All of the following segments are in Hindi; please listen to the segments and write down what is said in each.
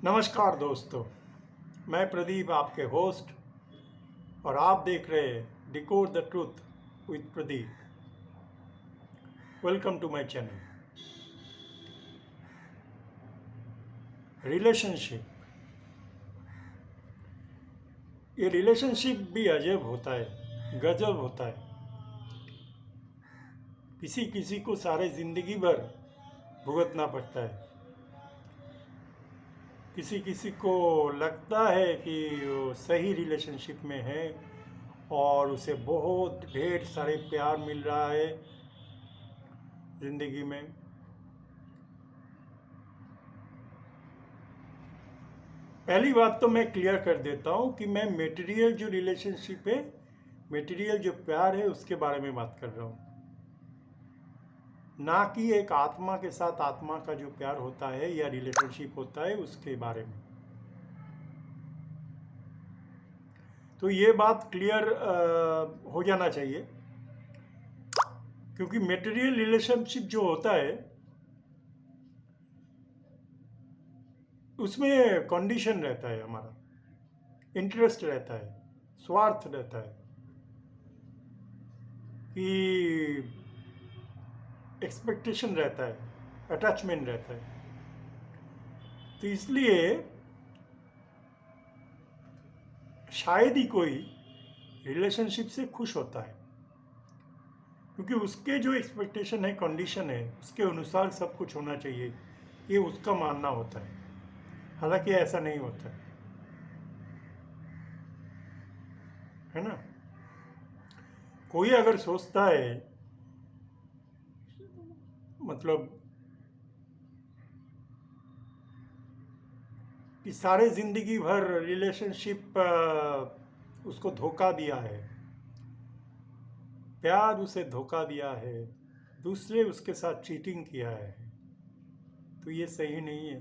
नमस्कार दोस्तों, मैं प्रदीप आपके होस्ट और आप देख रहे हैं decode the truth with Pradeep. Welcome to my channel. Relationship, ये रिलेशनशिप भी अजब होता है, गजब होता है। किसी किसी को सारे ज़िंदगी भर भुगतना पड़ता है, किसी किसी को लगता है कि वो सही रिलेशनशिप में है और उसे बहुत ढेर सारे प्यार मिल रहा है ज़िंदगी में। पहली बात तो मैं क्लियर कर देता हूँ कि मैं मेटेरियल जो रिलेशनशिप है, मेटेरियल जो प्यार है, उसके बारे में बात कर रहा हूँ, ना कि एक आत्मा के साथ आत्मा का जो प्यार होता है या रिलेशनशिप होता है उसके बारे में। तो ये बात क्लियर हो जाना चाहिए, क्योंकि मेटेरियल रिलेशनशिप जो होता है उसमें कंडीशन रहता है, हमारा इंटरेस्ट रहता है, स्वार्थ रहता है कि एक्सपेक्टेशन रहता है, अटैचमेंट रहता है। तो इसलिए शायद ही कोई रिलेशनशिप से खुश होता है, क्योंकि उसके जो एक्सपेक्टेशन है, कंडीशन है, उसके अनुसार सब कुछ होना चाहिए, ये उसका मानना होता है। हालांकि ऐसा नहीं होता है ना। कोई अगर सोचता है, मतलब कि सारे ज़िंदगी भर रिलेशनशिप उसको धोखा दिया है, प्यार उसे धोखा दिया है, दूसरे उसके साथ चीटिंग किया है, तो ये सही नहीं है,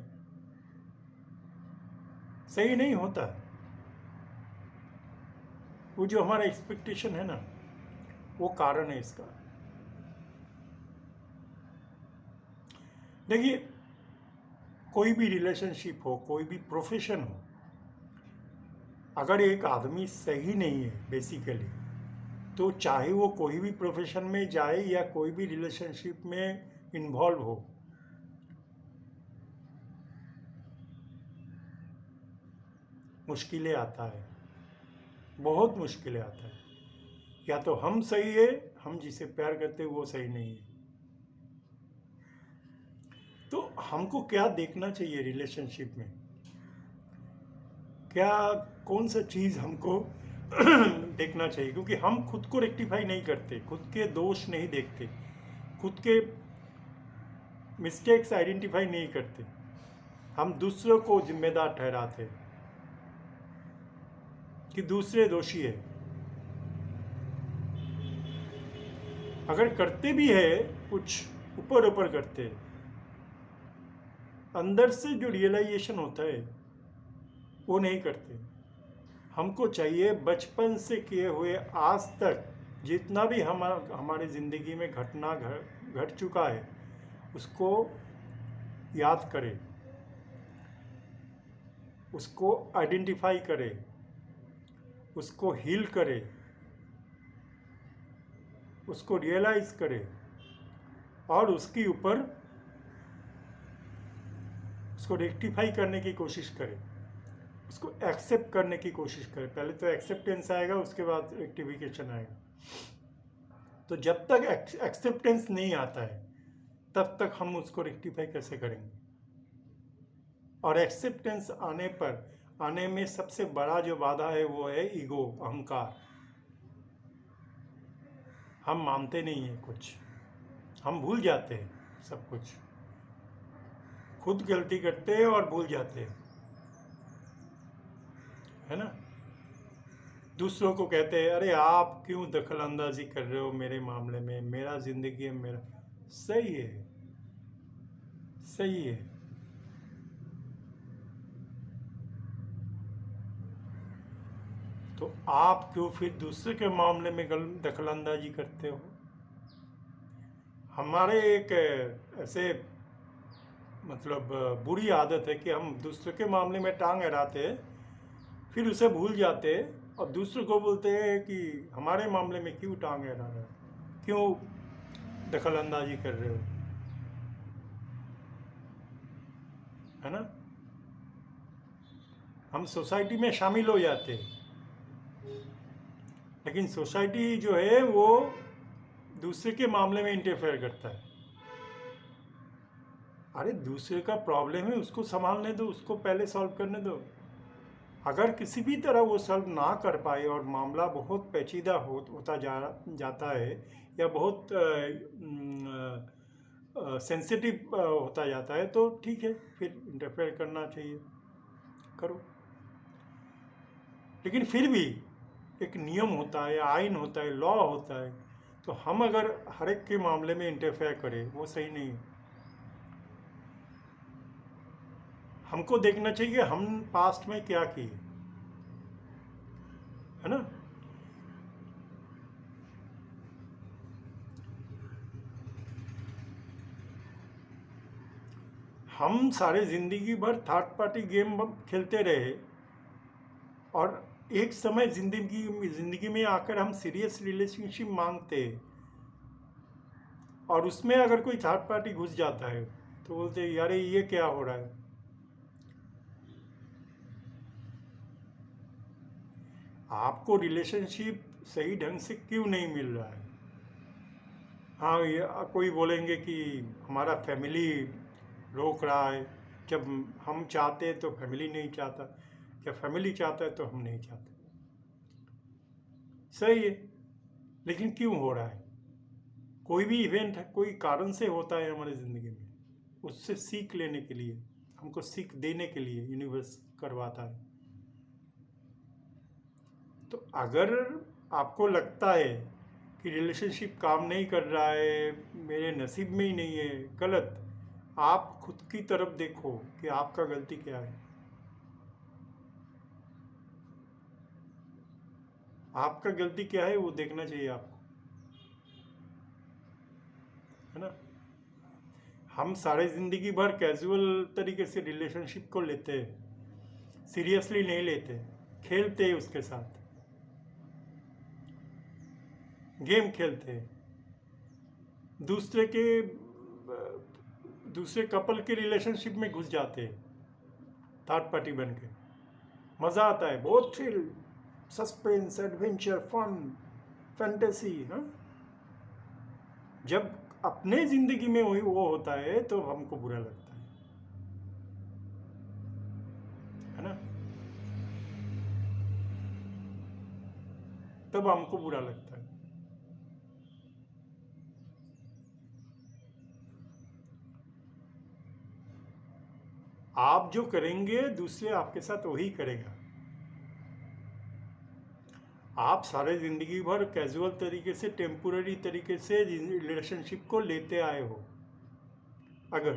सही नहीं होता। वो जो हमारा एक्सपेक्टेशन है ना, वो कारण है इसका। देखिए, कोई भी रिलेशनशिप हो, कोई भी प्रोफेशन हो, अगर एक आदमी सही नहीं है बेसिकली, तो चाहे वो कोई भी प्रोफेशन में जाए या कोई भी रिलेशनशिप में इन्वॉल्व हो, मुश्किलें आता है, बहुत मुश्किलें आता है। या तो हम सही है, हम जिसे प्यार करते हैं वो सही नहीं है। तो हमको क्या देखना चाहिए रिलेशनशिप में, क्या कौन सा चीज़ हमको देखना चाहिए, क्योंकि हम खुद को रेक्टिफाई नहीं करते, खुद के दोष नहीं देखते, खुद के मिस्टेक्स आइडेंटिफाई नहीं करते, हम दूसरों को जिम्मेदार ठहराते कि दूसरे दोषी है। अगर करते भी है कुछ ऊपर ऊपर करते हैं, अंदर से जो रियलाइजेशन होता है वो नहीं करते। हमको चाहिए बचपन से किए हुए आज तक जितना भी हमारे ज़िंदगी में घटना घट चुका है उसको याद करें, उसको आइडेंटिफाई करें, उसको हील करें, उसको रियलाइज़ करें और उसके ऊपर उसको रेक्टिफाई करने की कोशिश करें, उसको एक्सेप्ट करने की कोशिश करें। पहले तो एक्सेप्टेंस आएगा, उसके बाद रेक्टिफिकेशन आएगा। तो जब तक एक्सेप्टेंस नहीं आता है तब तक हम उसको रेक्टिफाई कैसे करेंगे। और एक्सेप्टेंस आने में सबसे बड़ा जो बाधा है वो है ईगो, अहंकार। हम मानते नहीं हैं कुछ, हम भूल जाते हैं सब कुछ, खुद गलती करते हैं और भूल जाते हैं, है ना। दूसरों को कहते हैं, अरे आप क्यों दखल अंदाजी कर रहे हो मेरे मामले में, मेरा ज़िंदगी है, मेरा सही है, सही है। तो आप क्यों फिर दूसरे के मामले में दखल अंदाजी करते हो। हमारे एक ऐसे मतलब बुरी आदत है कि हम दूसरे के मामले में टांग अड़ाते हैं, फिर उसे भूल जाते हैं और दूसरे को बोलते हैं कि हमारे मामले में क्यों टांग अड़ा रहे हो, क्यों दखल अंदाजी कर रहे हो, है ना। हम सोसाइटी में शामिल हो जाते हैं, लेकिन सोसाइटी जो है वो दूसरे के मामले में इंटरफेयर करता है। अरे दूसरे का प्रॉब्लम है, उसको संभालने दो, उसको पहले सॉल्व करने दो। अगर किसी भी तरह वो सॉल्व ना कर पाए और मामला बहुत पेचीदा होता जाता है या बहुत सेंसिटिव होता जाता है, तो ठीक है, फिर इंटरफेयर करना चाहिए, करो। लेकिन फिर भी एक नियम होता है, आइन होता है, लॉ होता है, तो हम अगर हर एक के मामले में इंटरफेयर करें, वो सही नहीं है। हमको देखना चाहिए हम पास्ट में क्या किए, है ना। हम सारे ज़िंदगी भर थर्ड पार्टी गेम खेलते रहे और एक समय ज़िंदगी में आकर हम सीरियस रिलेशनशिप मांगते, और उसमें अगर कोई थर्ड पार्टी घुस जाता है तो बोलते हैं यार ये क्या हो रहा है। आपको रिलेशनशिप सही ढंग से क्यों नहीं मिल रहा है? हाँ, ये कोई बोलेंगे कि हमारा फैमिली रोक रहा है, जब हम चाहते हैं तो फैमिली नहीं चाहता, जब फैमिली चाहता है तो हम नहीं चाहते। सही है, लेकिन क्यों हो रहा है? कोई भी इवेंट है, कोई कारण से होता है हमारी ज़िंदगी में, उससे सीख लेने के लिए, हमको सीख देने के लिए यूनिवर्स करवाता है। तो अगर आपको लगता है कि रिलेशनशिप काम नहीं कर रहा है, मेरे नसीब में ही नहीं है, गलत, आप खुद की तरफ देखो कि आपका गलती क्या है। आपका गलती क्या है वो देखना चाहिए आपको, है ना। हम सारे ज़िंदगी भर कैजुअल तरीके से रिलेशनशिप को लेते हैं, सीरियसली नहीं लेते, खेलते हैं उसके साथ, गेम खेलते हैं, दूसरे कपल के रिलेशनशिप में घुस जाते हैं थर्ड पार्टी बन के। मज़ा आता है, बहुत thrill, suspense, adventure, fun, fantasy, हाँ। जब अपने ज़िंदगी में वही वो होता है तो हमको बुरा लगता है ना, तब हमको बुरा लगता है। आप जो करेंगे दूसरे आपके साथ वही करेगा। आप सारे ज़िंदगी भर कैजुअल तरीके से, टेम्पोररी तरीके से रिलेशनशिप को लेते आए हो अगर,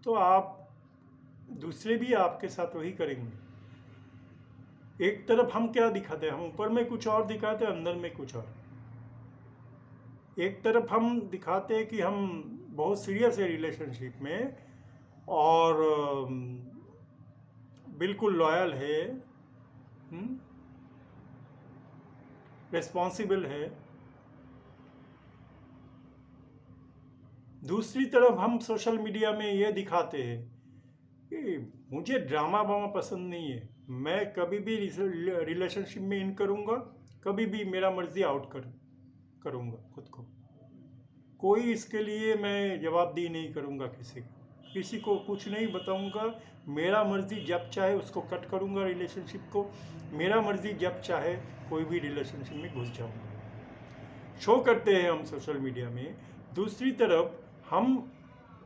तो आप दूसरे भी आपके साथ वही करेंगे। एक तरफ हम क्या दिखाते हैं, हम ऊपर में कुछ और दिखाते हैं, अंदर में कुछ और। एक तरफ हम दिखाते हैं कि हम बहुत सीरियस है रिलेशनशिप में और बिल्कुल लॉयल है, रिस्पॉन्सिबल है। दूसरी तरफ हम सोशल मीडिया में ये दिखाते हैं कि मुझे ड्रामा वामा पसंद नहीं है, मैं कभी भी रिलेशनशिप में इन करूँगा, कभी भी मेरा मर्जी आउट करूँगा खुद को, कोई इसके लिए मैं जवाबदेही नहीं करूँगा, किसी को कुछ नहीं बताऊँगा, मेरा मर्जी जब चाहे उसको कट करूँगा रिलेशनशिप को, मेरा मर्जी जब चाहे कोई भी रिलेशनशिप में घुस जाऊँगा। शो करते हैं हम सोशल मीडिया में। दूसरी तरफ हम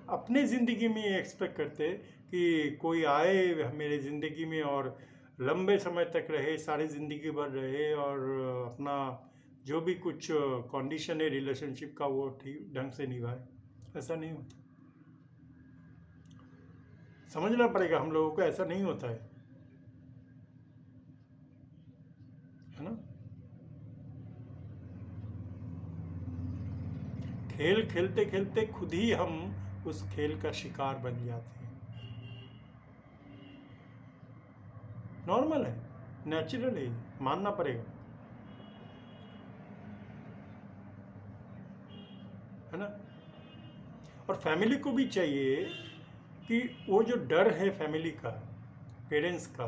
अपने ज़िंदगी में ये एक्सपेक्ट करते कि कोई आए मेरे ज़िंदगी में और लंबे समय तक रहे, सारी ज़िंदगी भर रहे और अपना जो भी कुछ कंडीशन है रिलेशनशिप का वो ठीक ढंग से निभाए। ऐसा नहीं होता, समझना पड़ेगा हम लोगों को, ऐसा नहीं होता है ना। खेल खेलते खेलते खुद ही हम उस खेल का शिकार बन जाते हैं। नॉर्मल है, नेचुरल है, मानना पड़ेगा, है ना। और फैमिली को भी चाहिए कि वो जो डर है फैमिली का, पेरेंट्स का,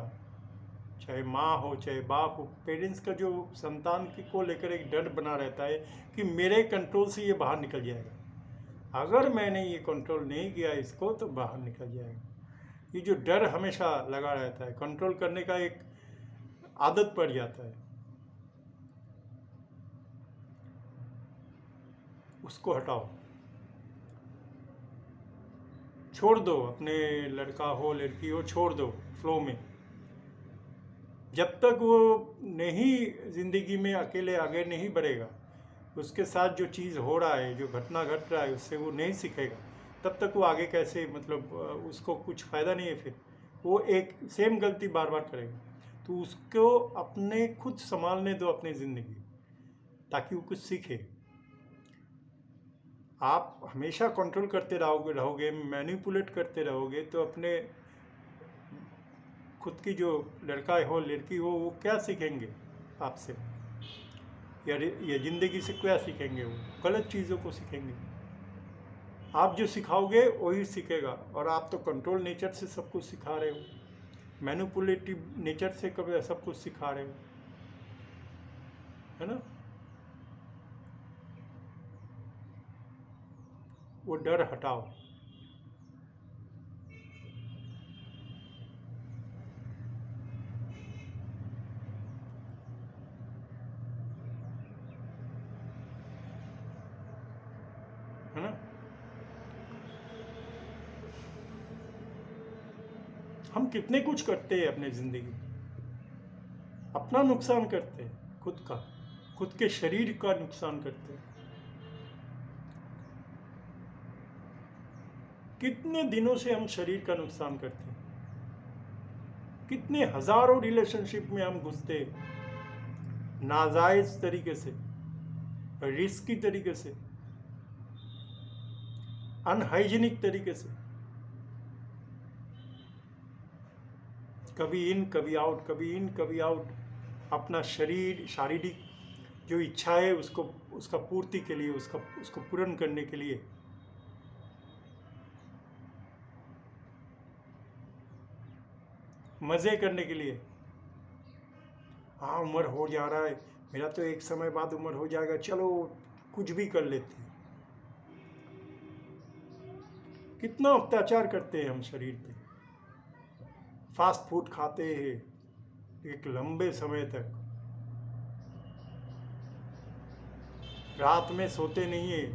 चाहे माँ हो चाहे बाप हो, पेरेंट्स का जो संतान को लेकर एक डर बना रहता है कि मेरे कंट्रोल से ये बाहर निकल जाएगा, अगर मैंने ये कंट्रोल नहीं किया इसको तो बाहर निकल जाएगा। ये जो डर हमेशा लगा रहता है, कंट्रोल करने का एक आदत पड़ जाता है, उसको हटाओ, छोड़ दो। अपने लड़का हो लड़की हो, छोड़ दो फ्लो में। जब तक वो नहीं ज़िंदगी में अकेले आगे नहीं बढ़ेगा, उसके साथ जो चीज़ हो रहा है, जो घटना घट रहा है, उससे वो नहीं सीखेगा, तब तक वो आगे कैसे, मतलब उसको कुछ फ़ायदा नहीं है। फिर वो एक सेम गलती बार बार करेगा। तो उसको अपने खुद संभालने दो अपनी ज़िंदगी, ताकि वो कुछ सीखे। आप हमेशा कंट्रोल करते रहोगे, मैनिपुलेट करते रहोगे, तो अपने खुद की जो लड़का हो लड़की हो, वो क्या सीखेंगे आपसे, या ज़िंदगी से क्या सीखेंगे? वो गलत चीज़ों को सीखेंगे। आप जो सिखाओगे वही सीखेगा। और आप तो कंट्रोल नेचर से सब कुछ सिखा रहे हो, मैनिपुलेटिव नेचर से कभी सब कुछ सिखा रहे हो, है ना। वो डर हटाओ। है ना। हम कितने कुछ करते हैं अपनी ज़िंदगी, अपना नुकसान करते हैं, खुद के शरीर का नुकसान करते हैं। कितने दिनों से हम शरीर का नुकसान करते हैं, कितने हजारों रिलेशनशिप में हम घुसते हैं, नाजायज तरीके से, रिस्की तरीके से, अनहाइजीनिक तरीके से, कभी इन कभी आउट, कभी इन कभी आउट, अपना शारीरिक जो इच्छा है उसका पूर्ति के लिए, उसको पूर्ण करने के लिए। मज़े करने के लिए। हाँ, उम्र हो जा रहा है मेरा, तो एक समय बाद उम्र हो जाएगा, चलो कुछ भी कर लेते हैं। कितना अत्याचार करते हैं हम शरीर पे, फास्ट फूड खाते हैं एक लंबे समय तक, रात में सोते नहीं है,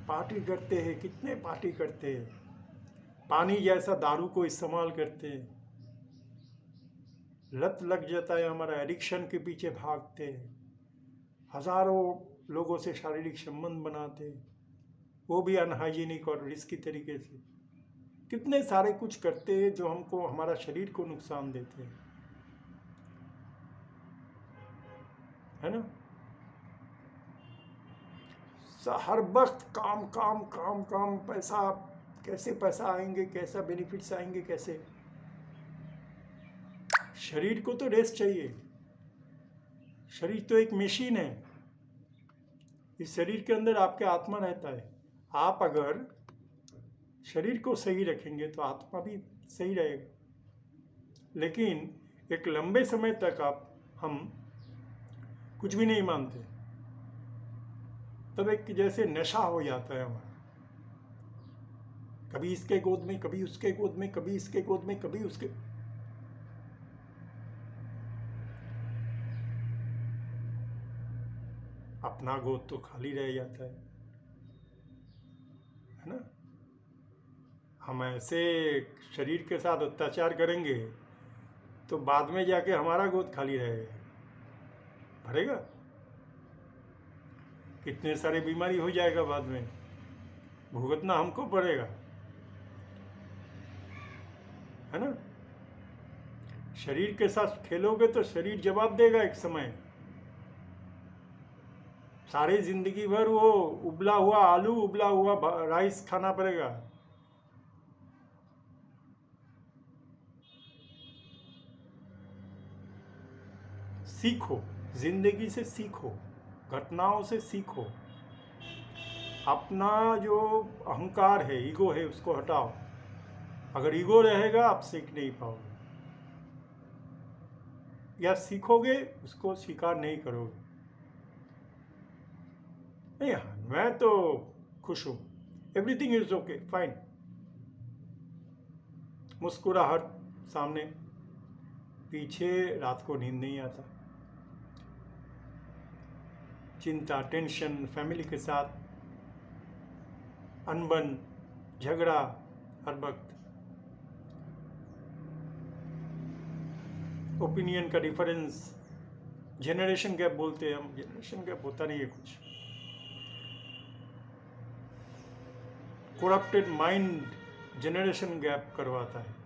पार्टी करते हैं, कितने पार्टी करते हैं, पानी जैसा दारू को इस्तेमाल करते हैं, लत लग जाता है हमारा, एडिक्शन के पीछे भागते हैं, हजारों लोगों से शारीरिक संबंध बनाते हैं, वो भी अनहाइजीनिक और रिस्की तरीके से। कितने सारे कुछ करते हैं जो हमको, हमारा शरीर को नुकसान देते हैं, है ना। हर वक्त काम काम काम काम, पैसा, कैसे पैसा आएंगे, कैसा बेनिफिट्स आएंगे, कैसे। शरीर को तो रेस्ट चाहिए। शरीर तो एक मशीन है, इस शरीर के अंदर आपके आत्मा रहता है। आप अगर शरीर को सही रखेंगे तो आत्मा भी सही रहेगा। लेकिन एक लंबे समय तक हम कुछ भी नहीं मानते, तब एक जैसे नशा हो जाता है हमारा, कभी इसके गोद में, कभी उसके गोद में, कभी इसके गोद में, कभी उसके। अपना गोद तो खाली रह जाता है ना। हम ऐसे शरीर के साथ अत्याचार करेंगे तो बाद में जाके हमारा गोद खाली रहेगा, भरेगा, कितने सारे बीमारी हो जाएगा, बाद में भुगतना हमको पड़ेगा, है ना। शरीर के साथ खेलोगे तो शरीर जवाब देगा एक समय। सारी जिंदगी भर वो उबला हुआ आलू, उबला हुआ राइस खाना पड़ेगा, सीखो, जिंदगी से सीखो, घटनाओं से सीखो। अपना जो अहंकार है, ईगो है, उसको हटाओ। अगर ईगो रहेगा आप सीख नहीं पाओगे, या सीखोगे उसको स्वीकार नहीं करोगे। नहीं, मैं तो खुश हूँ, एवरीथिंग इज ओके, फाइन। मुस्कुराहट सामने, पीछे रात को नींद नहीं आता, चिंता, टेंशन, फैमिली के साथ अनबन, झगड़ा हर वक्त, ओपिनियन का डिफरेंस, जनरेशन गैप बोलते हैं हम, जनरेशन गैप होता नहीं है कुछ। करप्टेड माइंड जनरेशन गैप करवाता है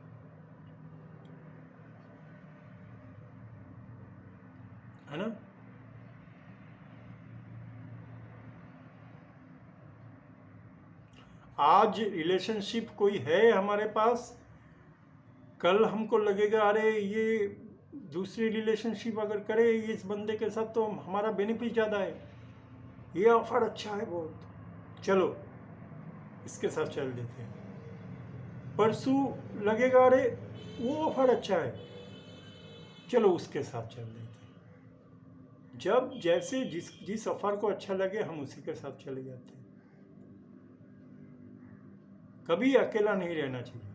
ना। आज रिलेशनशिप कोई है हमारे पास, कल हमको लगेगा अरे ये दूसरी रिलेशनशिप अगर करे इस बंदे के साथ तो हमारा बेनिफिट ज़्यादा है, ये ऑफर अच्छा है बहुत, चलो इसके साथ चल देते हैं। परसों लगेगा अरे वो ऑफर अच्छा है, चलो उसके साथ चल देते हैं। जब जैसे जिस ऑफर को अच्छा लगे हम उसी के साथ चले जाते हैं। कभी अकेला नहीं रहना चाहिए।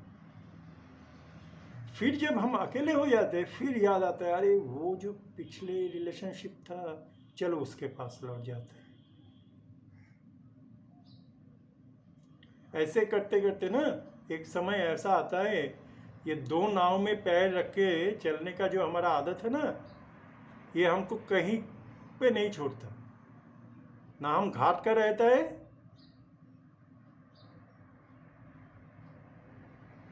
फिर जब हम अकेले हो जाते हैं फिर याद आता है अरे वो जो पिछले रिलेशनशिप था, चलो उसके पास लौट जाते हैं। ऐसे करते करते ना एक समय ऐसा आता है, ये दो नाव में पैर रख के चलने का जो हमारा आदत है ना, ये हमको कहीं पे नहीं छोड़ता। ना हम घाट का रहता है,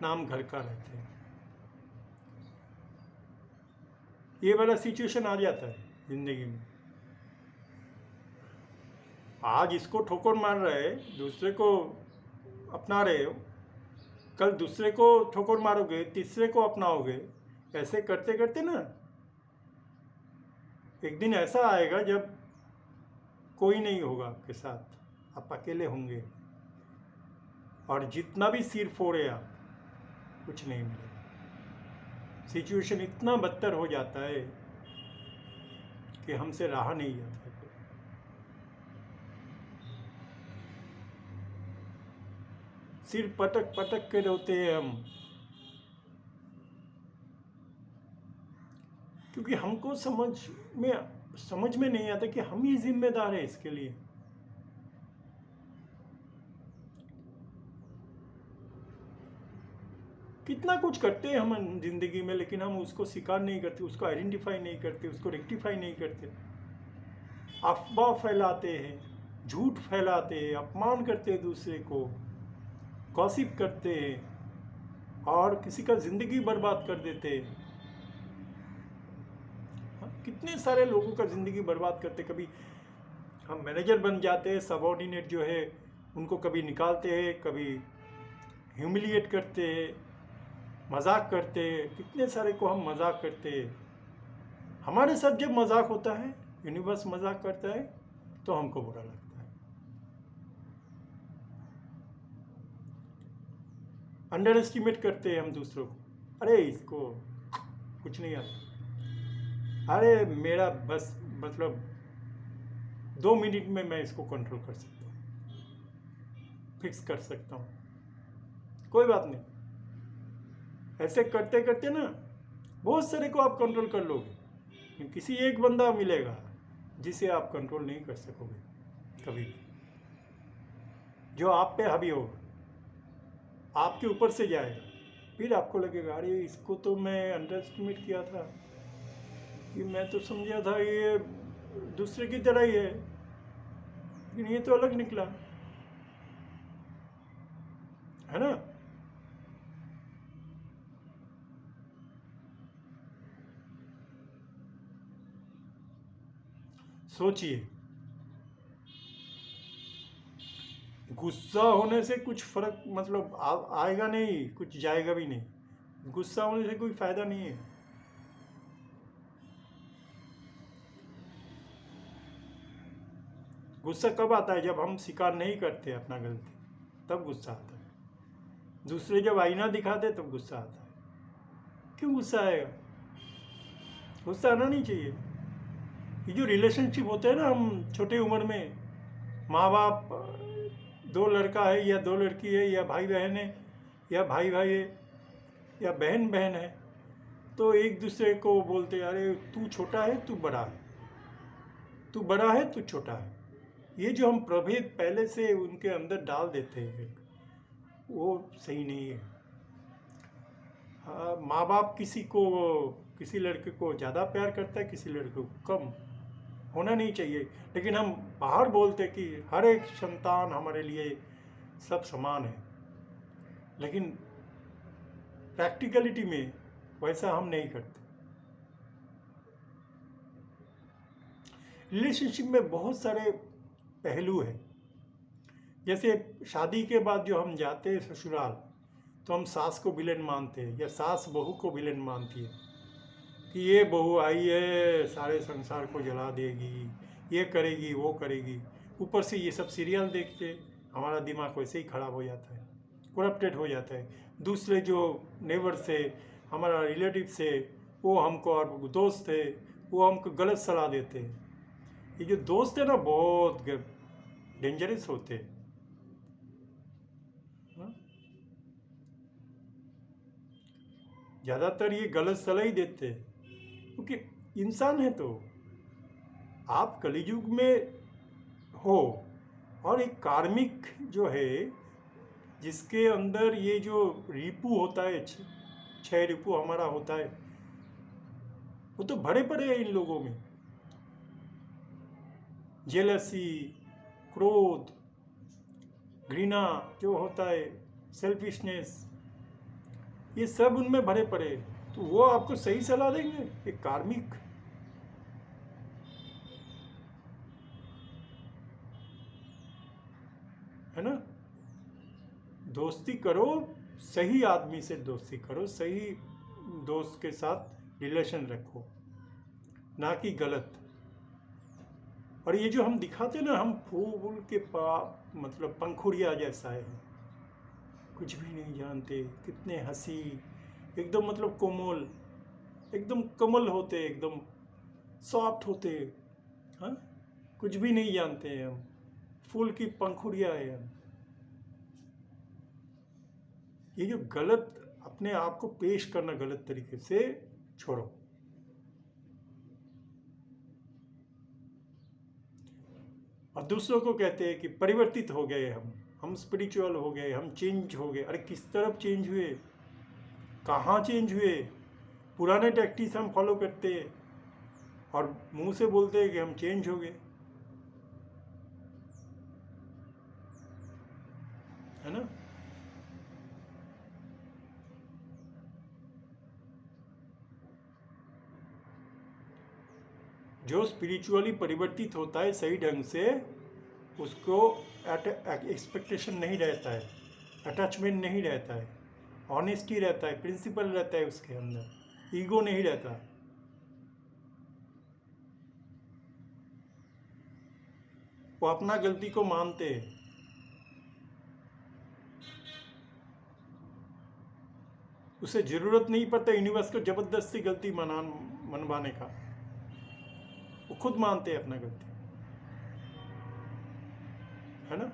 ना हम घर का रहते हैं। ये वाला सिचुएशन आ जाता है जिंदगी में। आज इसको ठोकर मार रहे, दूसरे को अपना रहे हो, कल दूसरे को ठोकर मारोगे, तीसरे को अपनाओगे। ऐसे करते करते ना एक दिन ऐसा आएगा जब कोई नहीं होगा आपके साथ, आप अकेले होंगे, और जितना भी सिर फोड़े आप, कुछ नहीं मिलेगा। सिचुएशन इतना बदतर हो जाता है कि हमसे रहा नहीं जाता है। सिर पटक पटक के रोते हैं हम, क्योंकि हमको समझ में नहीं आता कि हम ही जिम्मेदार हैं इसके लिए। कितना कुछ करते हैं हम जिंदगी में, लेकिन हम उसको स्वीकार नहीं करते, उसको आइडेंटिफाई नहीं करते, उसको रेक्टिफाई नहीं करते। अफवाह फैलाते हैं, झूठ फैलाते हैं, अपमान करते हैं दूसरे को, गॉसिप करते हैं और किसी का जिंदगी बर्बाद कर देते हैं। कितने सारे लोगों का जिंदगी बर्बाद करते। कभी हम मैनेजर बन जाते हैं, सबऑर्डिनेट जो है उनको कभी निकालते हैं, कभी ह्यूमिलिएट करते हैं, मजाक करते हैं। कितने सारे को हम मजाक करते हैं। हमारे साथ जब मजाक होता है, यूनिवर्स मजाक करता है, तो हमको बुरा लगता है। अंडर एस्टिमेट करते हैं हम दूसरों को, अरे इसको कुछ नहीं आता, अरे मेरा बस मतलब 2 मिनट में मैं इसको कंट्रोल कर सकता हूँ, फिक्स कर सकता हूँ, कोई बात नहीं। ऐसे करते करते ना बहुत सारे को आप कंट्रोल कर लोगे, किसी एक बंदा मिलेगा जिसे आप कंट्रोल नहीं कर सकोगे कभी भी, जो आप पे हावी होगा, आपके ऊपर से जाएगा। फिर आपको लगेगा अरे इसको तो मैं अंडर एस्टिमेट किया था, कि मैं तो समझा था ये दूसरे की तरह ही है, लेकिन ये तो अलग निकला, है ना। सोचिए, गुस्सा होने से कुछ फर्क मतलब आएगा नहीं, कुछ जाएगा भी नहीं। गुस्सा होने से कोई फायदा नहीं है। गुस्सा कब आता है? जब हम स्वीकार नहीं करते अपना गलती, तब गुस्सा आता है। दूसरे जब आईना दिखाते तब गुस्सा आता है। क्यों गुस्सा आएगा? गुस्सा आना नहीं चाहिए। ये जो रिलेशनशिप होते हैं ना, हम छोटे उम्र में, माँ बाप, दो लड़का है या दो लड़की है, या भाई बहन है, या भाई भाई है, या बहन बहन है, तो एक दूसरे को बोलते, अरे तू छोटा है, तू बड़ा है, तू बड़ा है, तू छोटा है। ये जो हम प्रभेद पहले से उनके अंदर डाल देते हैं, वो सही नहीं है। माँ बाप किसी लड़के को ज़्यादा प्यार करता है, किसी लड़के को कम। होना नहीं चाहिए। लेकिन हम बाहर बोलते कि हर एक संतान हमारे लिए सब समान है, लेकिन प्रैक्टिकलिटी में वैसा हम नहीं करते। रिलेशनशिप में बहुत सारे पहलू हैं। जैसे शादी के बाद जो हम जाते हैं ससुराल, तो हम सास को विलेन मानते हैं, या सास बहू को विलेन मानती है कि ये बहू आई है, सारे संसार को जला देगी, ये करेगी, वो करेगी। ऊपर से ये सब सीरियल देखते हमारा दिमाग वैसे ही खराब हो जाता है, करप्टेड हो जाता है। दूसरे जो नेबर से, हमारा रिलेटिव से, वो हमको, और दोस्त है, वो हमको गलत सलाह देते हैं। ये जो दोस्त है ना, बहुत डेंजरस होते हैं। ज़्यादातर ये गलत सलाह ही देते हैं, क्योंकि इंसान है। तो आप कलियुग में हो, और एक कार्मिक जो है, जिसके अंदर ये जो रिपू होता है, 6 रिपू हमारा होता है, वो तो भरे पड़े हैं इन लोगों में। जेलसी, क्रोध, घृणा जो होता है, सेल्फिशनेस, ये सब उनमें भरे पड़े। तो वो आपको सही सलाह देंगे? एक कार्मिक है ना। दोस्ती करो, सही आदमी से दोस्ती करो, सही दोस्त के साथ रिलेशन रखो, ना कि गलत। और ये जो हम दिखाते ना, हम फूल के मतलब पंखुड़िया जैसा है, कुछ भी नहीं जानते, कितने हंसी, एकदम मतलब कोमल, एकदम कमल होते, एकदम सॉफ्ट होते। हाँ, कुछ भी नहीं जानते हैं हम, फूल की पंखुड़िया है हम। ये जो गलत अपने आप को पेश करना, गलत तरीके से छोड़ो। और दूसरों को कहते हैं कि परिवर्तित हो गए हम स्पिरिचुअल हो गए, हम चेंज हो गए। अरे किस तरफ चेंज हुए? कहाँ चेंज हुए? पुराने टैक्टिक्स हम फॉलो करते हैं और मुंह से बोलते हैं कि हम चेंज हो गए, है ना। जो स्पिरिचुअली परिवर्तित होता है सही ढंग से, उसको एक्सपेक्टेशन नहीं रहता है, अटैचमेंट नहीं रहता है, ऑनेस्टी रहता है, प्रिंसिपल रहता है उसके अंदर, ईगो नहीं रहता। वो अपना गलती को मानते हैं। उसे जरूरत नहीं पड़ता यूनिवर्स को जबरदस्ती गलती मनवाने का, वो खुद मानते हैं अपना गलती, है ना।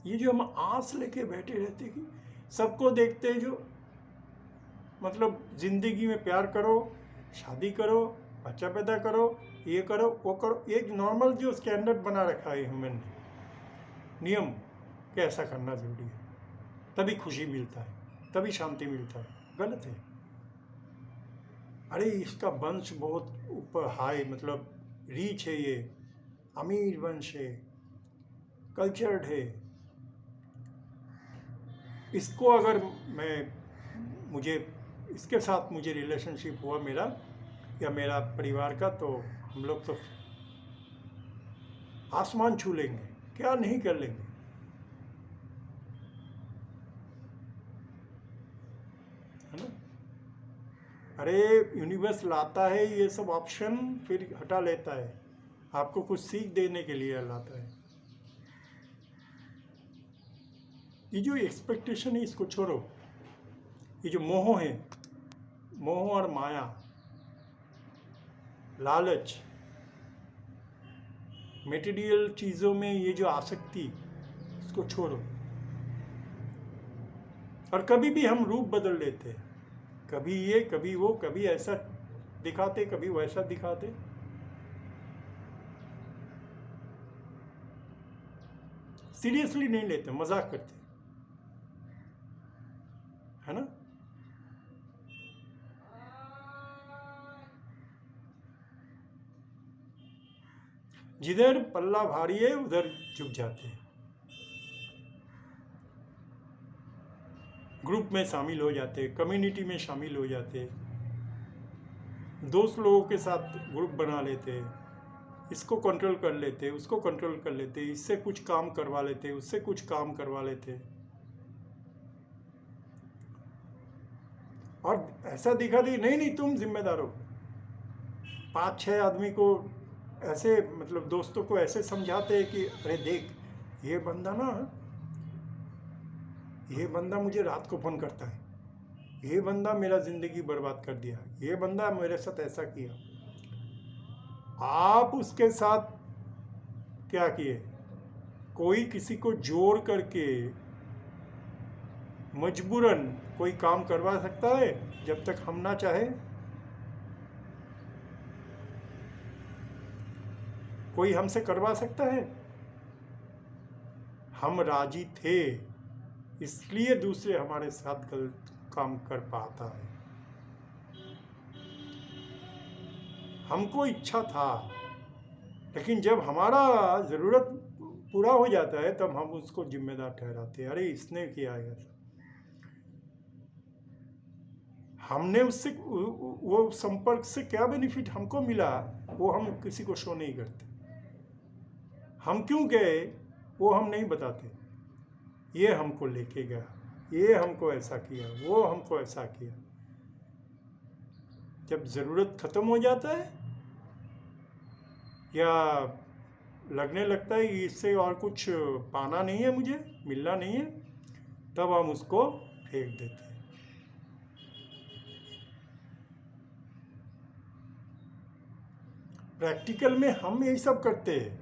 ये जो हम आस लेके बैठे रहते कि सबको देखते हैं, जो मतलब जिंदगी में प्यार करो, शादी करो, बच्चा पैदा करो, ये करो, वो करो, एक नॉर्मल जो स्टैंडर्ड बना रखा है ह्यूमन ने, नियम कि ऐसा करना जरूरी है, तभी खुशी मिलता है, तभी शांति मिलता है। गलत है। अरे इसका वंश बहुत ऊपर हाई, मतलब रीच है, ये अमीर वंश है, कल्चर्ड है, इसको अगर मुझे इसके साथ मुझे रिलेशनशिप हुआ मेरा या मेरा परिवार का, तो हम लोग तो आसमान छू लेंगे, क्या नहीं कर लेंगे, है ना। अरे यूनिवर्स लाता है ये सब ऑप्शन, फिर हटा लेता है, आपको कुछ सीख देने के लिए लाता है। ये जो एक्सपेक्टेशन है इसको छोड़ो, ये जो मोह है, मोह और माया, लालच, मटेरियल चीज़ों में ये जो आसक्ति, इसको छोड़ो। और कभी भी हम रूप बदल लेते हैं, कभी ये कभी वो, कभी ऐसा दिखाते कभी वैसा दिखाते। सीरियसली नहीं लेते, मजाक करते, है ना। जिधर पल्ला भारी है उधर झुक जाते हैं, ग्रुप में शामिल हो जाते, कम्युनिटी में शामिल हो जाते, दोस्त लोगों के साथ ग्रुप बना लेते, इसको कंट्रोल कर लेते, उसको कंट्रोल कर लेते, इससे कुछ काम करवा लेते, उससे कुछ काम करवा लेते, और ऐसा दिखा दी नहीं नहीं तुम जिम्मेदार हो। 5-6 आदमी को ऐसे, मतलब दोस्तों को ऐसे समझाते हैं कि अरे देख ये बंदा मुझे रात को फ़ोन करता है, ये बंदा मेरा ज़िंदगी बर्बाद कर दिया, ये बंदा मेरे साथ ऐसा किया। आप उसके साथ क्या किए? कोई किसी को जोड़ करके मजबूरन कोई काम करवा सकता है जब तक हम ना चाहे? कोई हमसे करवा सकता है? हम राजी थे इसलिए दूसरे हमारे साथ गलत काम कर पाता है। हमको इच्छा था, लेकिन जब हमारा ज़रूरत पूरा हो जाता है तब हम उसको जिम्मेदार ठहराते हैं, अरे इसने किया है ऐसा, हमने उससे वो संपर्क से क्या बेनिफिट हमको मिला वो हम किसी को शो नहीं करते। हम क्यों गए वो हम नहीं बताते, ये हमको लेके गया, ये हमको ऐसा किया, वो हमको ऐसा किया। जब ज़रूरत ख़त्म हो जाता है या लगने लगता है कि इससे और कुछ पाना नहीं है, मुझे मिलना नहीं है, तब हम उसको फेंक देते हैं। प्रैक्टिकल में हम यही सब करते हैं,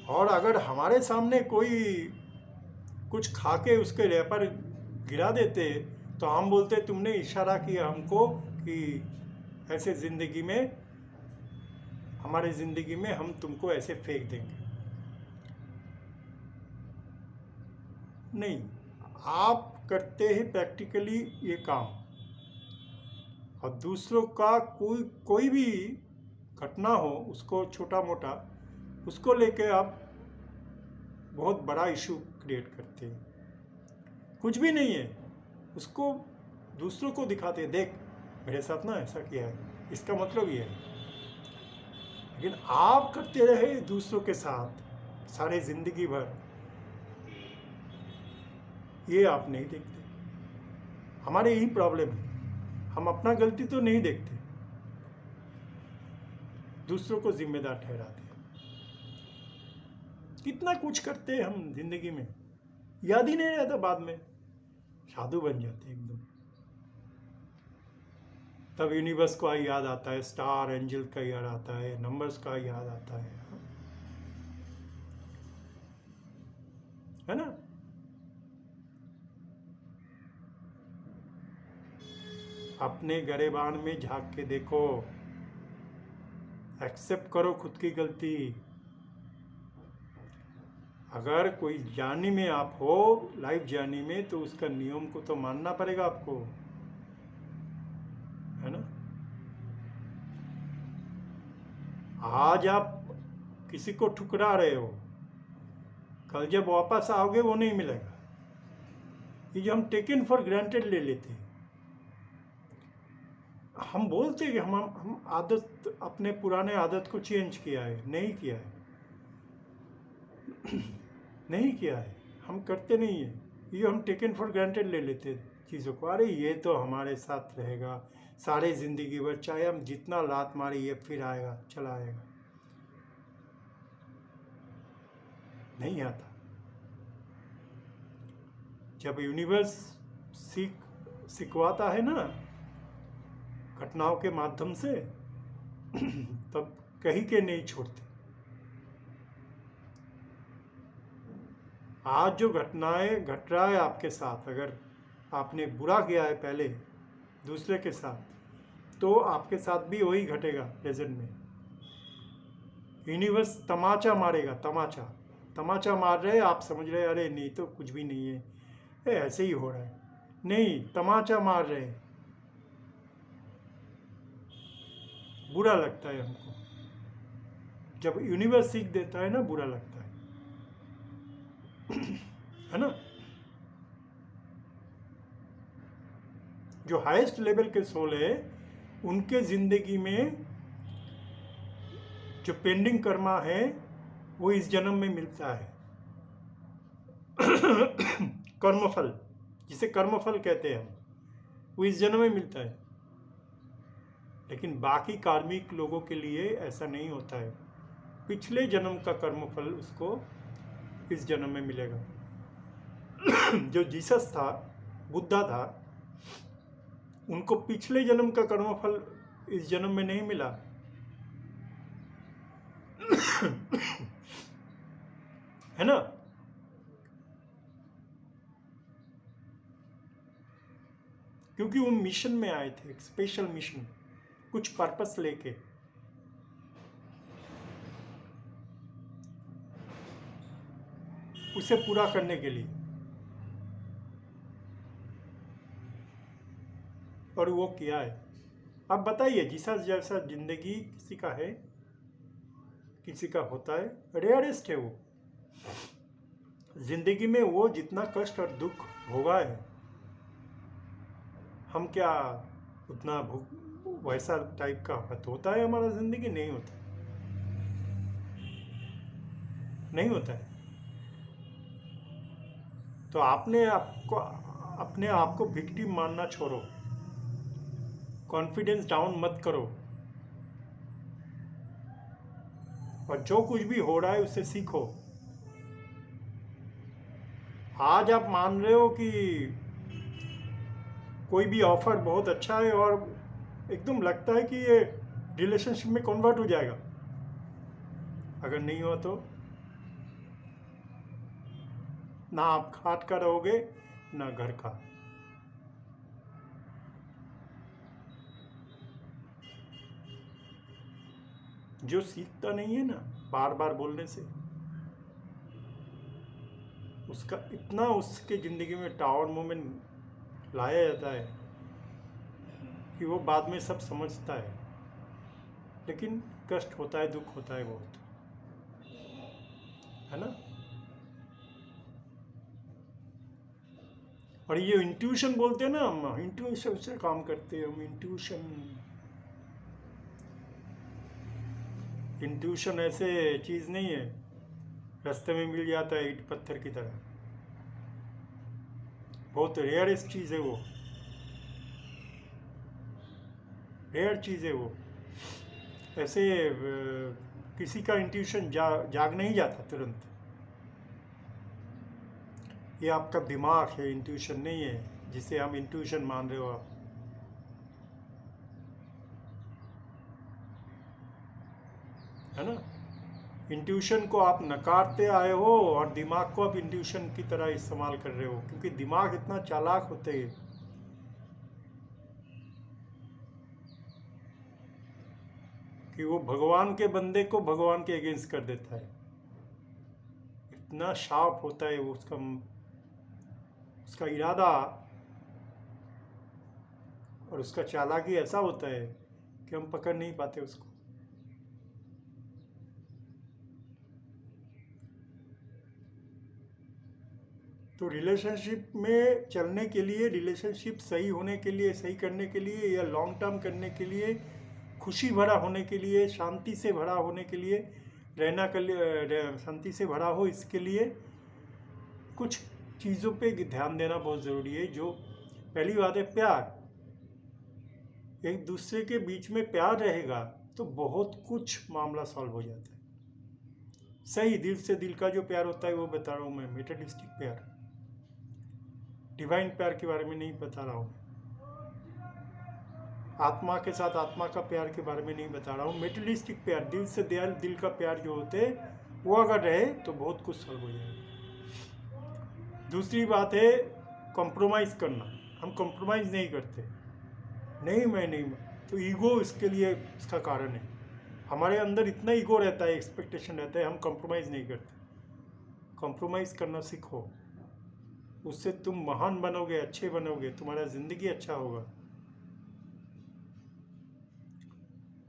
और अगर हमारे सामने कोई कुछ खा के उसके रैपर गिरा देते तो हम बोलते तुमने इशारा किया हमको कि ऐसे ज़िंदगी में, हमारे ज़िंदगी में हम तुमको ऐसे फेंक देंगे। नहीं, आप करते हैं प्रैक्टिकली ये काम, और दूसरों का कोई भी घटना हो, उसको छोटा मोटा, उसको लेके आप बहुत बड़ा इशू क्रिएट करते हैं। कुछ भी नहीं है, उसको दूसरों को दिखाते हैं, देख मेरे साथ ना ऐसा किया है, इसका मतलब ये है। लेकिन आप करते रहे दूसरों के साथ सारे ज़िंदगी भर, ये आप नहीं देखते। हमारे यही प्रॉब्लम है, हम अपना गलती तो नहीं देखते, दूसरों को जिम्मेदार ठहराते हैं। कितना कुछ करते हैं हम जिंदगी में, याद ही नहीं रहता, बाद में साधु बन जाते हैं एकदम। तब यूनिवर्स का याद आता है, स्टार एंजल का याद आता है, नंबर्स का याद आता है ना। अपने गरेबान में झांक के देखो, एक्सेप्ट करो खुद की गलती। अगर कोई जर्नी में आप हो, लाइफ जर्नी में, तो उसका नियम को तो मानना पड़ेगा आपको, है ना। आज आप किसी को ठुकरा रहे हो, कल जब वापस आओगे वो नहीं मिलेगा। ये जो हम टेकन फॉर ग्रांटेड ले लेते हैं, हम बोलते हैं कि हम आदत, अपने पुराने आदत को चेंज किया है, नहीं किया है नहीं किया है, हम करते नहीं है। ये हम टेकन फॉर ग्रांटेड ले लेते हैं चीज़ों को, अरे ये तो हमारे साथ रहेगा, सारे ज़िंदगी भर, चाहे हम जितना लात मारे ये फिर आएगा, चला आएगा, नहीं आता। जब यूनिवर्स सिखवाता है ना घटनाओं के माध्यम से, तब कहीं के नहीं छोड़ते। आज जो घटनाएं घट रहा है आपके साथ, अगर आपने बुरा किया है पहले दूसरे के साथ, तो आपके साथ भी वही घटेगा प्रेजेंट में। यूनिवर्स तमाचा मारेगा, तमाचा मार रहे, आप समझ रहे अरे नहीं तो कुछ भी नहीं है, ऐसे ही हो रहा है, नहीं, तमाचा मार रहे। बुरा लगता है हमको, जब यूनिवर्स सीख देता है ना, बुरा लगता है ना। जो हाईएस्ट लेवल के सोल है, उनके जिंदगी में जो पेंडिंग कर्मा है वो इस जन्म में मिलता है। कर्मफल, जिसे कर्मफल कहते हैं हम, वो इस जन्म में मिलता है। लेकिन बाकी कार्मिक लोगों के लिए ऐसा नहीं होता है, पिछले जन्म का कर्मफल उसको इस जन्म में मिलेगा। जो जीसस था, बुद्धा था, उनको पिछले जन्म का कर्मफल इस जन्म में नहीं मिला। है ना। क्योंकि वो मिशन में आए थे, एक स्पेशल मिशन, कुछ पर्पस लेके। उसे पूरा करने के लिए, और वो किया है। अब बताइए, जीसस जैसा जिंदगी किसी का है, किसी का होता है? रेयरेस्ट है वो। जिंदगी में वो जितना कष्ट और दुख भोगा है, हम क्या उतना वैसा टाइप का होता है हमारा जिंदगी? नहीं होता है, नहीं होता है। तो अपने आप को विक्टिम मानना छोड़ो, कॉन्फिडेंस डाउन मत करो, और जो कुछ भी हो रहा है उससे सीखो। आज आप मान रहे हो कि कोई भी ऑफर बहुत अच्छा है और एकदम लगता है कि ये रिलेशनशिप में कन्वर्ट हो जाएगा, अगर नहीं हुआ तो ना आप खाट का रहोगे ना घर का। जो सीखता नहीं है ना बार बार बोलने से, उसका इतना उसके ज़िंदगी में टावर मोमेंट लाया जाता है कि वो बाद में सब समझता है, लेकिन कष्ट होता है, दुख होता है बहुत, है ना। और ये इंट्यूशन बोलते हैं ना, हम इंट्यूशन से काम करते हैं, हम इंट्यूशन ऐसे चीज़ नहीं है रास्ते में मिल जाता है ईंट पत्थर की तरह, बहुत रेयरेस्ट चीज़ है वो, रेयर चीज़ है वो। ऐसे किसी का इंट्यूशन जाग नहीं जाता तुरंत, ये आपका दिमाग है, इंट्यूशन नहीं है जिसे हम इंट्यूशन मान रहे हो आप। है ना। इंट्यूशन को आप नकारते आए हो और दिमाग को आप इंट्यूशन की तरह इस्तेमाल कर रहे हो, क्योंकि दिमाग इतना चालाक होते हैं कि वो भगवान के बंदे को भगवान के अगेंस्ट कर देता है। इतना शार्प होता है वो, उसका इरादा और उसका चालाकी ऐसा होता है कि हम पकड़ नहीं पाते उसको। तो रिलेशनशिप में चलने के लिए, रिलेशनशिप सही होने के लिए, सही करने के लिए, या लॉन्ग टर्म करने के लिए, खुशी भरा होने के लिए, शांति से भरा होने के लिए, शांति से भरा हो, इसके लिए कुछ चीज़ों पे ध्यान देना बहुत ज़रूरी है। जो पहली बात है, प्यार। एक दूसरे के बीच में प्यार रहेगा तो बहुत कुछ मामला सॉल्व हो जाता है। सही दिल से दिल का जो प्यार होता है वो बता रहा हूँ मैं, मेटेरियलिस्टिक प्यार, डिवाइन प्यार के बारे में नहीं बता रहा हूँ। आत्मा के साथ आत्मा का प्यार के बारे में नहीं बता रहा हूँ। मेटेरियलिस्टिक प्यार, दिल से दिल का प्यार जो होते वो अगर रहे तो बहुत कुछ सॉल्व हो जाएगा। दूसरी बात है कॉम्प्रोमाइज़ करना। हम कॉम्प्रोमाइज़ नहीं करते, नहीं मैं नहीं मैं, तो ईगो इसके लिए इसका कारण है। हमारे अंदर इतना ईगो रहता है, एक्सपेक्टेशन रहता है, हम कॉम्प्रोमाइज़ नहीं करते। कॉम्प्रोमाइज़ करना सीखो, उससे तुम महान बनोगे, अच्छे बनोगे, तुम्हारा ज़िंदगी अच्छा होगा।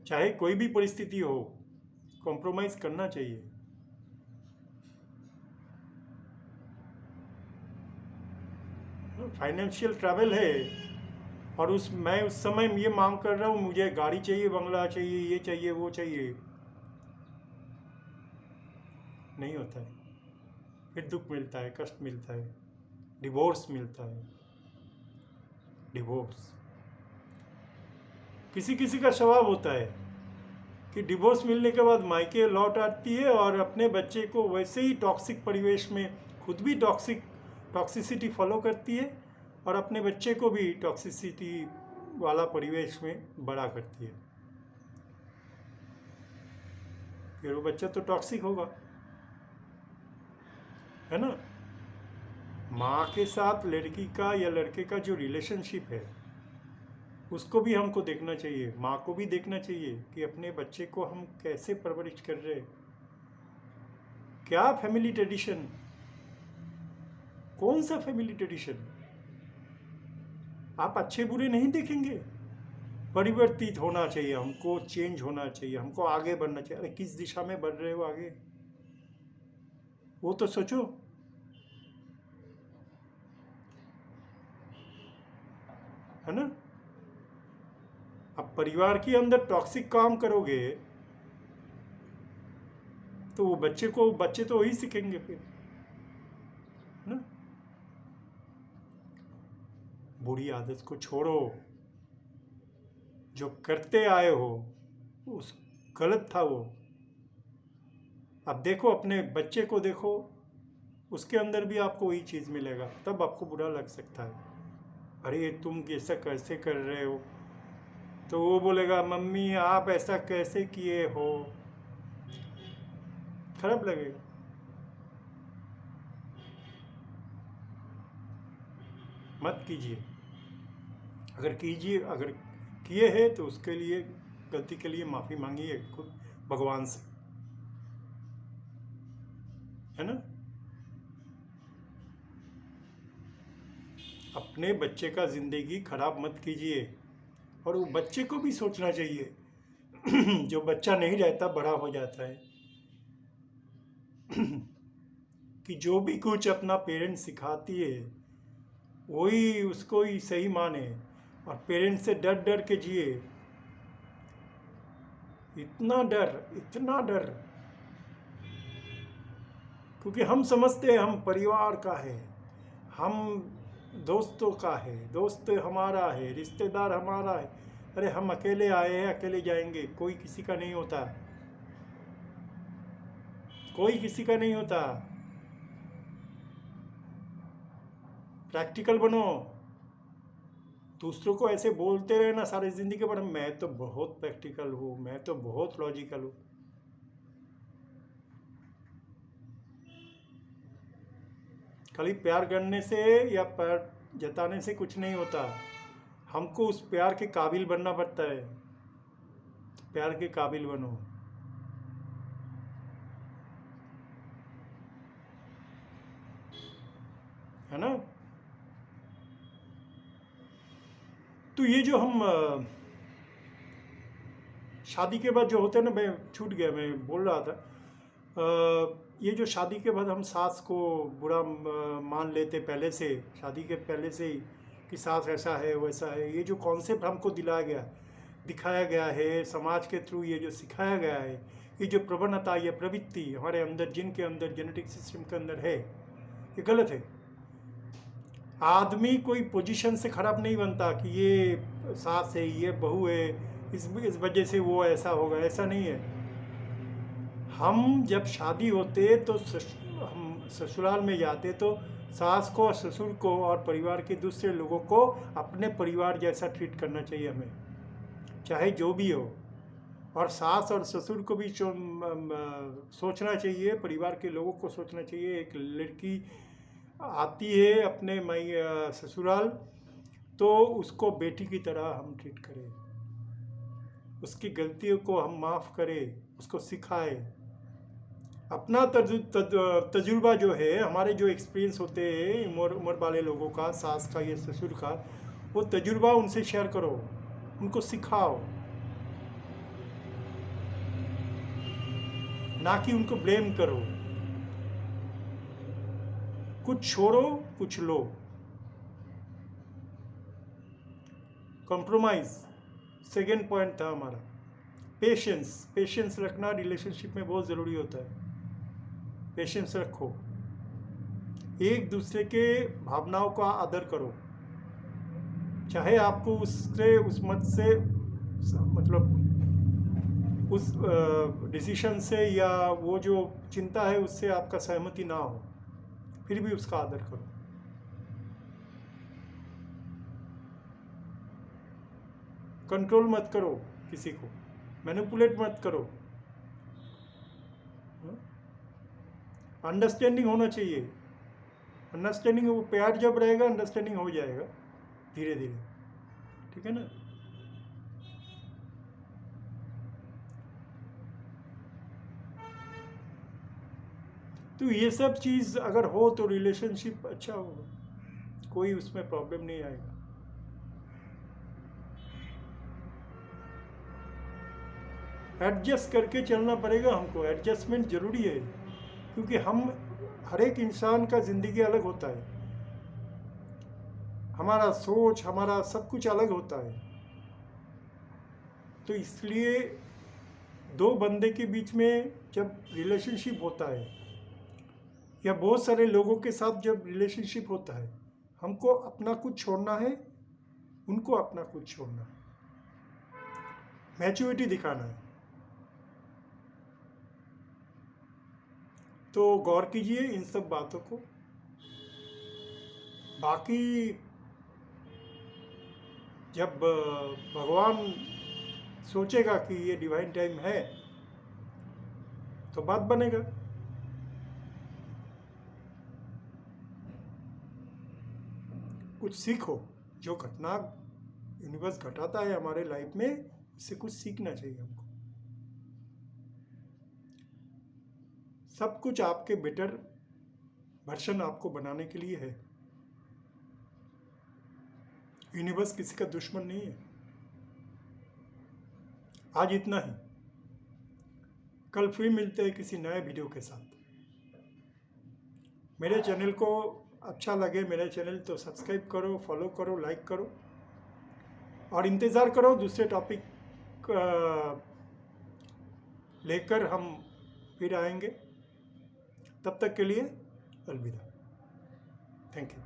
चाहे कोई भी परिस्थिति हो, कॉम्प्रोमाइज़ करना चाहिए। फाइनेंशियल ट्रैवल है और मैं उस समय ये मांग कर रहा हूँ, मुझे गाड़ी चाहिए, बंगला चाहिए, ये चाहिए, वो चाहिए, नहीं होता है। फिर दुख मिलता है, कष्ट मिलता है, डिवोर्स मिलता है। डिवोर्स किसी किसी का स्वभाव होता है कि डिवोर्स मिलने के बाद मायके लौट आती है और अपने बच्चे को वैसे ही टॉक्सिक परिवेश में, खुद भी टॉक्सिसिटी फॉलो करती है और अपने बच्चे को भी टॉक्सिसिटी वाला परिवेश में बड़ा करती है। फिर वो बच्चा तो टॉक्सिक होगा, है ना। माँ के साथ लड़की का या लड़के का जो रिलेशनशिप है उसको भी हमको देखना चाहिए, माँ को भी देखना चाहिए कि अपने बच्चे को हम कैसे परवरिश कर रहे हैं। क्या फैमिली ट्रेडिशन, कौन सा फैमिली ट्रेडिशन। आप अच्छे बुरे नहीं देखेंगे, परिवर्तित होना चाहिए हमको, चेंज होना चाहिए हमको, आगे बढ़ना चाहिए। अरे किस दिशा में बढ़ रहे हो आगे, वो तो सोचो, है ना। अब परिवार के अंदर टॉक्सिक काम करोगे तो वो बच्चे तो वही सीखेंगे फिर, है ना। बुरी आदत को छोड़ो, जो करते आए हो उस गलत था वो। अब देखो अपने बच्चे को देखो, उसके अंदर भी आपको वही चीज़ मिलेगा, तब आपको बुरा लग सकता है, अरे तुम ऐसा कैसे कर रहे हो। तो वो बोलेगा मम्मी आप ऐसा कैसे किए हो, खराब लगेगा। मत कीजिए, अगर किए हैं तो उसके लिए, गलती के लिए माफ़ी मांगिए खुद भगवान से, है ना। अपने बच्चे का ज़िंदगी खराब मत कीजिए। और वो बच्चे को भी सोचना चाहिए जो बच्चा नहीं रहता बड़ा हो जाता है कि जो भी कुछ अपना पेरेंट्स सिखाती है वही उसको ही सही माने और पेरेंट्स से डर डर के जिए। इतना डर, क्योंकि हम समझते हैं हम परिवार का है, हम दोस्तों का है, दोस्त हमारा है, रिश्तेदार हमारा है। अरे हम अकेले आए हैं, अकेले जाएंगे, कोई किसी का नहीं होता, कोई किसी का नहीं होता। प्रैक्टिकल बनो, दूसरों को ऐसे बोलते रहना सारी ज़िंदगी पर मैं तो बहुत प्रैक्टिकल हूँ, मैं तो बहुत लॉजिकल हूँ। खाली प्यार करने से या प्यार जताने से कुछ नहीं होता, हमको उस प्यार के काबिल बनना पड़ता है। प्यार के काबिल बनो, है ना। तो ये जो हम शादी के बाद जो होता है ना, मैं छूट गया, मैं बोल रहा था ये जो शादी के बाद हम सास को बुरा मान लेते पहले से, शादी के पहले से ही कि सास ऐसा है वैसा है, ये जो कॉन्सेप्ट हमको दिखाया गया है समाज के थ्रू, ये जो सिखाया गया है, ये जो प्रवणता, ये प्रवृत्ति हमारे अंदर, जिनके अंदर जेनेटिक सिस्टम के अंदर है, ये गलत है। आदमी कोई पोजीशन से खराब नहीं बनता कि ये सास है, ये बहू है, इस वजह से वो ऐसा होगा, ऐसा नहीं है। हम जब शादी होते तो हम ससुराल में जाते तो सास को, ससुर को और परिवार के दूसरे लोगों को अपने परिवार जैसा ट्रीट करना चाहिए हमें, चाहे जो भी हो। और सास और ससुर को भी सोचना चाहिए, परिवार के लोगों को सोचना चाहिए। एक लड़की आती है अपने ससुराल तो उसको बेटी की तरह हम ट्रीट करें, उसकी गलतियों को हम माफ़ करें, उसको सिखाएं। अपना तजुर्बा जो है, हमारे जो एक्सपीरियंस होते हैं उम्र वाले लोगों का, सास का या ससुर का, वो तजुर्बा उनसे शेयर करो, उनको सिखाओ, ना कि उनको ब्लेम करो। कुछ छोड़ो, कुछ लो। कॉम्प्रोमाइज सेकेंड पॉइंट था हमारा। पेशेंस रखना रिलेशनशिप में बहुत ज़रूरी होता है। पेशेंस रखो, एक दूसरे के भावनाओं का आदर करो, चाहे आपको उससे उस मत से मतलब उस डिसीशन से या वो जो चिंता है उससे आपका सहमति ना हो, फिर भी उसका आदर करो। कंट्रोल मत करो किसी को, मैनिपुलेट मत करो। अंडरस्टैंडिंग होना चाहिए। अंडरस्टैंडिंग, वो प्यार जब रहेगा अंडरस्टैंडिंग हो जाएगा धीरे धीरे, ठीक है ना। तो ये सब चीज़ अगर हो तो रिलेशनशिप अच्छा होगा, कोई उसमें प्रॉब्लम नहीं आएगा। एडजस्ट करके चलना पड़ेगा हमको, एडजस्टमेंट ज़रूरी है, क्योंकि हम हर एक इंसान का ज़िंदगी अलग होता है, हमारा सोच, हमारा सब कुछ अलग होता है। तो इसलिए दो बंदे के बीच में जब रिलेशनशिप होता है या बहुत सारे लोगों के साथ जब रिलेशनशिप होता है, हमको अपना कुछ छोड़ना है, उनको अपना कुछ छोड़ना है, मैच्योरिटी दिखाना है। तो गौर कीजिए इन सब बातों को। बाकी जब भगवान सोचेगा कि ये डिवाइन टाइम है तो बात बनेगा। कुछ सीखो, जो घटना यूनिवर्स घटाता है हमारे लाइफ में, उससे कुछ सीखना चाहिए हमको। सब कुछ आपके बेटर वर्जन आपको बनाने के लिए है। यूनिवर्स किसी का दुश्मन नहीं है। आज इतना ही, कल फिर मिलते हैं किसी नए वीडियो के साथ। मेरे चैनल को अच्छा लगे मेरा चैनल तो सब्सक्राइब करो, फॉलो करो, लाइक करो, और इंतज़ार करो दूसरे टॉपिक लेकर हम फिर आएंगे। तब तक के लिए अलविदा। Thank you.